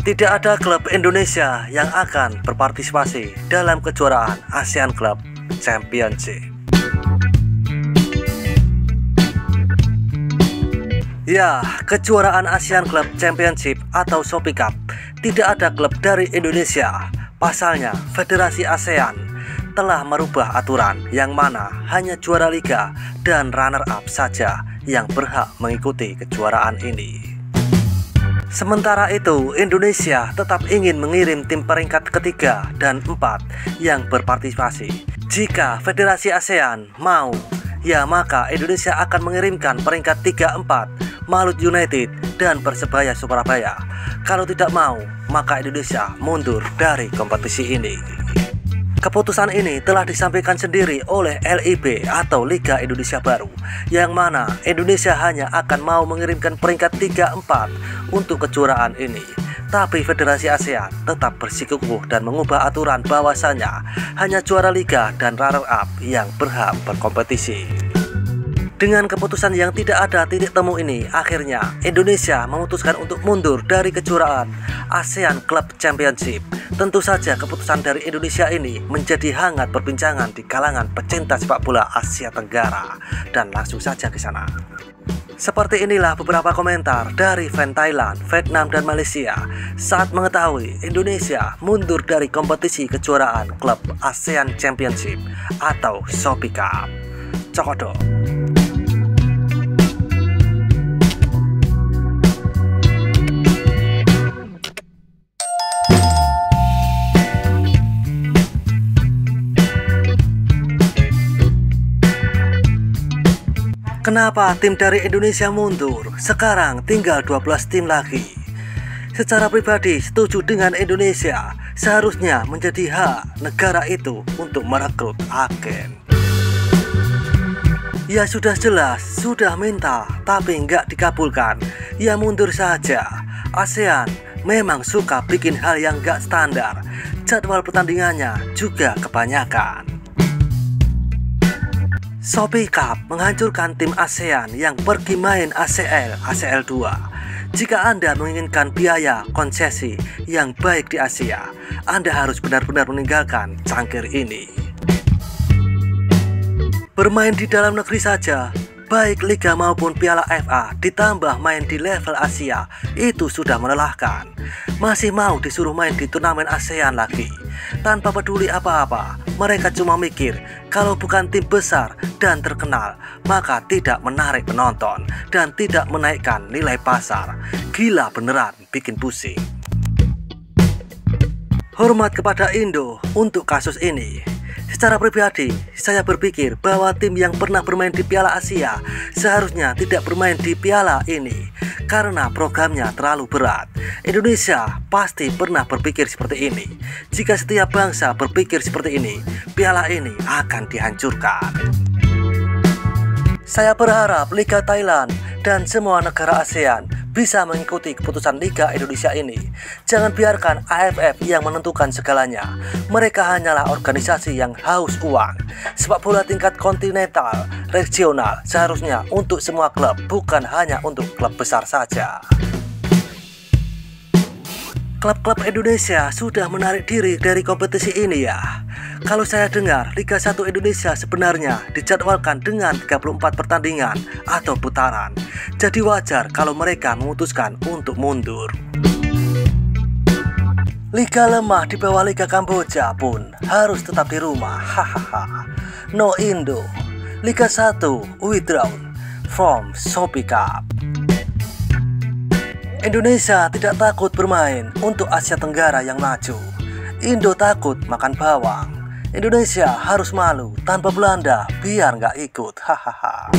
Tidak ada klub Indonesia yang akan berpartisipasi dalam kejuaraan ASEAN Club Championship. Ya, kejuaraan ASEAN Club Championship atau Shopee Cup tidak ada klub dari Indonesia. Pasalnya, Federasi ASEAN telah merubah aturan yang mana hanya juara liga dan runner-up saja yang berhak mengikuti kejuaraan ini. Sementara itu, Indonesia tetap ingin mengirim tim peringkat ketiga dan 4 yang berpartisipasi. Jika Federasi ASEAN mau, ya maka Indonesia akan mengirimkan peringkat 3-4 Malut United dan Persebaya Surabaya. Kalau tidak mau, maka Indonesia mundur dari kompetisi ini. Keputusan ini telah disampaikan sendiri oleh LIB atau Liga Indonesia Baru, yang mana Indonesia hanya akan mau mengirimkan peringkat 3-4 untuk kejuaraan ini. Tapi Federasi ASEAN tetap bersikukuh dan mengubah aturan bahwasanya hanya juara liga dan runner-up yang berhak berkompetisi. Dengan keputusan yang tidak ada titik temu ini, akhirnya Indonesia memutuskan untuk mundur dari kejuaraan ASEAN Club Championship. Tentu saja keputusan dari Indonesia ini menjadi hangat perbincangan di kalangan pecinta sepak bola Asia Tenggara. Dan langsung saja ke sana. Seperti inilah beberapa komentar dari fan Thailand, Vietnam, dan Malaysia saat mengetahui Indonesia mundur dari kompetisi kejuaraan klub ASEAN Championship atau Shopee Cup. Cokodok. Kenapa tim dari Indonesia mundur? Sekarang tinggal 12 tim lagi. Secara pribadi setuju dengan Indonesia. Seharusnya menjadi hak negara itu untuk merekrut agen. Ya sudah jelas, sudah minta tapi nggak dikabulkan. Ya mundur saja. ASEAN memang suka bikin hal yang nggak standar. Jadwal pertandingannya juga kebanyakan. Shopee Cup menghancurkan tim ASEAN yang pergi main ACL 2. Jika Anda menginginkan biaya konsesi yang baik di Asia, Anda harus benar-benar meninggalkan cangkir ini. Bermain di dalam negeri saja, baik Liga maupun Piala FA, ditambah main di level Asia, itu sudah melelahkan. Masih mau disuruh main di turnamen ASEAN lagi. Tanpa peduli apa-apa, mereka cuma mikir kalau bukan tim besar dan terkenal, maka tidak menarik penonton dan tidak menaikkan nilai pasar. Gila beneran, bikin pusing. Hormat kepada Indo untuk kasus ini. Secara pribadi, saya berpikir bahwa tim yang pernah bermain di Piala Asia seharusnya tidak bermain di Piala ini karena programnya terlalu berat. Indonesia pasti pernah berpikir seperti ini. Jika setiap bangsa berpikir seperti ini, Piala ini akan dihancurkan. Saya berharap Liga Thailand dan semua negara ASEAN bisa mengikuti keputusan Liga Indonesia ini. Jangan biarkan AFF yang menentukan segalanya. Mereka hanyalah organisasi yang haus uang. Sepak bola tingkat kontinental, regional seharusnya untuk semua klub, bukan hanya untuk klub besar saja. Klub-klub Indonesia sudah menarik diri dari kompetisi ini ya. Kalau saya dengar, Liga 1 Indonesia sebenarnya dijadwalkan dengan 34 pertandingan atau putaran. Jadi wajar kalau mereka memutuskan untuk mundur. Liga lemah di bawah Liga Kamboja pun harus tetap di rumah. Hahaha. No Indo. Liga 1 withdrawn from Shopee Cup. Indonesia tidak takut bermain untuk Asia Tenggara yang maju. Indo takut makan bawang. Indonesia harus malu tanpa Belanda biar nggak ikut. Hahaha.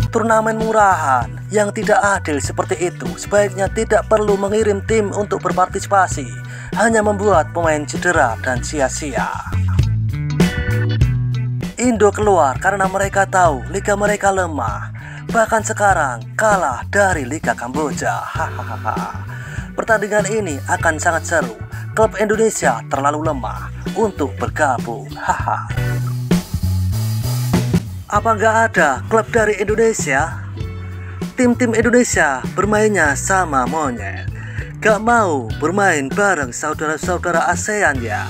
Turnamen murahan yang tidak adil seperti itu sebaiknya tidak perlu mengirim tim untuk berpartisipasi. Hanya membuat pemain cedera dan sia-sia. Indo keluar karena mereka tahu liga mereka lemah. Bahkan sekarang kalah dari Liga Kamboja. Hahaha. Pertandingan ini akan sangat seru. Klub Indonesia terlalu lemah untuk bergabung. Haha. Apa nggak ada klub dari Indonesia? Tim-tim Indonesia bermainnya sama monyet. Gak mau bermain bareng saudara-saudara ASEAN ya?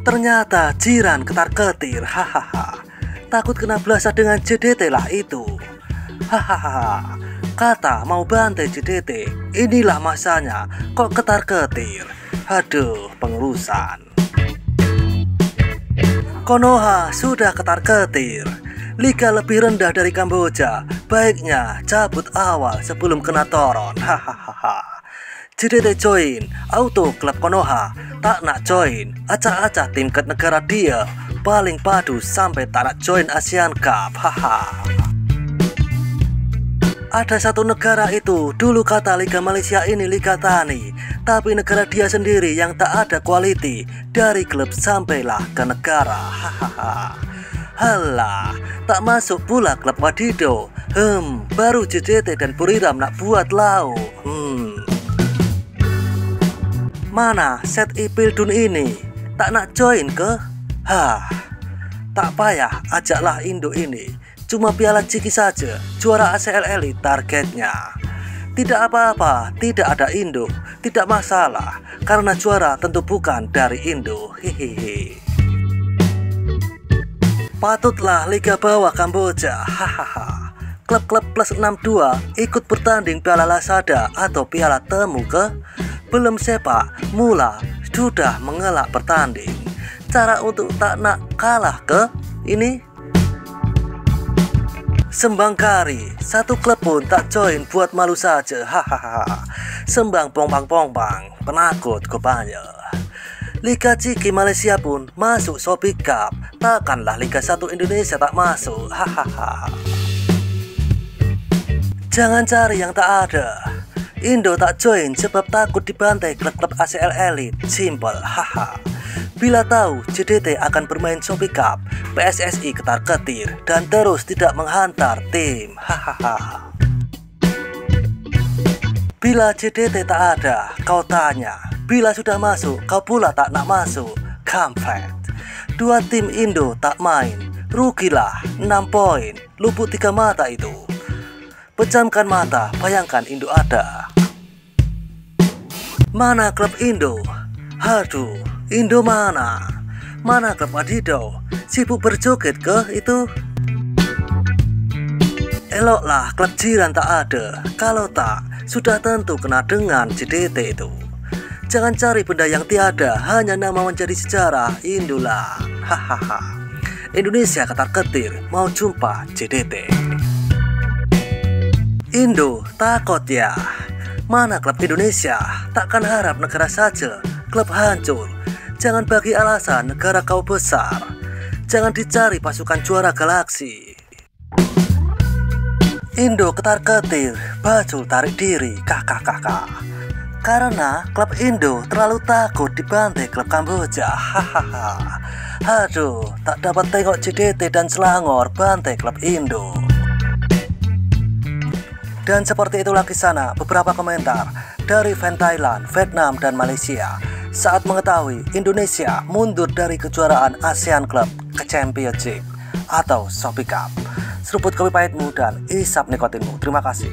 Ternyata jiran ketar-ketir, hahaha. Takut kena belasah dengan JDT lah itu. Hahaha. Kata mau bantai JDT, inilah masanya kok ketar-ketir. Aduh, pengurusan. Konoha sudah ketar-ketir. Liga lebih rendah dari Kamboja, baiknya cabut awal sebelum kena toron. Hahaha. JDT join auto klub Konoha, tak nak join acak-acak tim ke negara dia, paling padu sampai tak nak join ASEAN Cup. Haha. Ada satu negara itu dulu kata Liga Malaysia ini Liga Tani, tapi negara dia sendiri yang tak ada quality, dari klub sampailah ke negara. Hahaha. Halah, tak masuk pula klub Wadido. Baru JDT dan Buriram nak buat lau. Mana set Ipildun ini? Tak nak join ke? Tak payah, ajaklah Indo ini. Cuma Piala Ciki saja, juara ACL Elite targetnya. Tidak apa-apa, tidak ada Indo, tidak masalah, karena juara tentu bukan dari Indo. Hehehe. Patutlah Liga Bawah Kamboja, hahaha. Klub-klub plus 62 ikut bertanding Piala Lasada atau Piala Temu ke? Belum sepak, mula sudah mengelak bertanding. Cara untuk tak nak kalah ke? Ini Sembangkari, satu klub pun tak join buat malu saja, hahaha. Sembang pompang-pompang, penakut kopanya. Liga Ciki Malaysia pun masuk Shopee Cup, takkanlah Liga 1 Indonesia tak masuk, hahaha. Jangan cari yang tak ada. Indo tak join sebab takut dibantai klub-klub ACL Elite, simple, haha. Bila tahu JDT akan bermain Shopee Cup, PSSI ketar-ketir dan terus tidak menghantar tim, hahaha. Bila JDT tak ada, kau tanya. Bila sudah masuk, kau pula tak nak masuk. Kampret. Dua tim Indo tak main, rugilah 6 poin, luput 3 mata itu. Pejamkan mata, bayangkan Indo ada. Mana klub Indo? Aduh, Indo mana? Mana klub Wadido? Sibuk berjoget ke itu? Eloklah klub jiran tak ada. Kalau tak, sudah tentu kena dengan JDT itu. Jangan cari benda yang tiada, hanya nama menjadi sejarah. Indolah, hahaha. Indonesia ketar-ketir mau jumpa JDT. Indo takut ya. Mana klub Indonesia? Takkan harap negara saja. Klub hancur. Jangan bagi alasan negara kau besar. Jangan dicari pasukan juara galaksi. Indo ketar-ketir, bacul tarik diri, kakak-kakak. Karena klub Indo terlalu takut dibantai klub Kamboja, hahaha. Aduh, tak dapat tengok JDT dan Selangor bantai klub Indo. Dan seperti itulah kisah beberapa komentar dari fan Thailand, Vietnam, dan Malaysia saat mengetahui Indonesia mundur dari kejuaraan ASEAN Club ke Championship atau Shopee Cup. Seruput kopi pahitmu dan isap nikotinmu. Terima kasih.